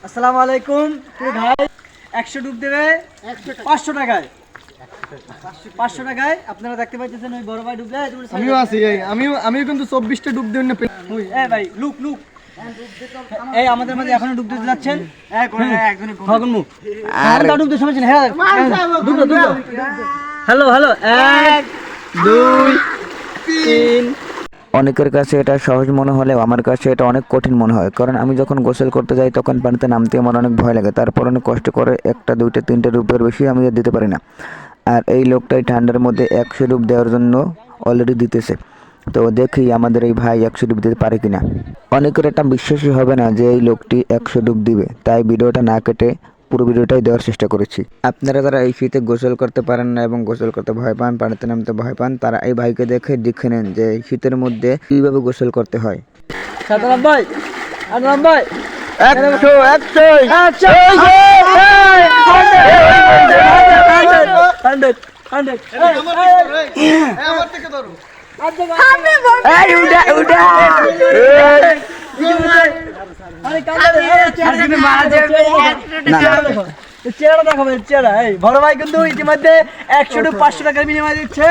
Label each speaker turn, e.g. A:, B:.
A: আসসালামু আলাইকুম ভাই, 100 ডুব দেবে 500 টাকায়। 500 টাকায় আপনারা দেখতে পাচ্ছেন ওই বড় ভাই ডুবলে
B: আমিও আছি, আমিও কিন্তু 24টা ডুব দেন না।
A: এই ভাই লুক এই আমাদের মাঝে এখনো ডুব দিতে যাচ্ছেন একজনই ফাগুন মুখ আর ডুব দিতে সময় হ্যাঁ দুটো হ্যালো 1 2 3।
C: অনেকের কাছে এটা সহজ মনে হলেও আমার কাছে এটা অনেক কঠিন মনে হয়, কারণ আমি যখন গোসল করতে যাই তখন পানিতে নামতে আমার অনেক ভয় লাগে। তারপর অনেক কষ্ট করে 1টা 2টা 3টা ডুবের বেশি আমি দিতে পারি না। আর এই লোকটাই ঠান্ডার মধ্যে 100 ডুব দেওয়ার জন্য অলরেডি দিতেছে। তো দেখি আমাদের এই ভাই 100 ডুব দিতে পারে কিনা। অনেকের এটা বিশ্বাসই হবে না যে এই লোকটি 100 ডুব দিবে, তাই ভিডিওটা না কেটে পুরো ভিডিওটাই দেওয়ার চেষ্টা করেছি। আপনারা যারা এই শীতে গোসল করতে পারেন না এবং গোসল করতে ভয় পান, পানিতে নামতে ভয় পান, তারা এই ভাইকে দেখে নেন যে শীতের মধ্যে কিভাবে গোসল করতে হয়।
A: সাধারণ ভাই 100 চেহারা দেখাবে চেহারা। এই বড় ভাই কিন্তু ইতিমধ্যে 100 500 টাকার বিনিময় দিচ্ছে।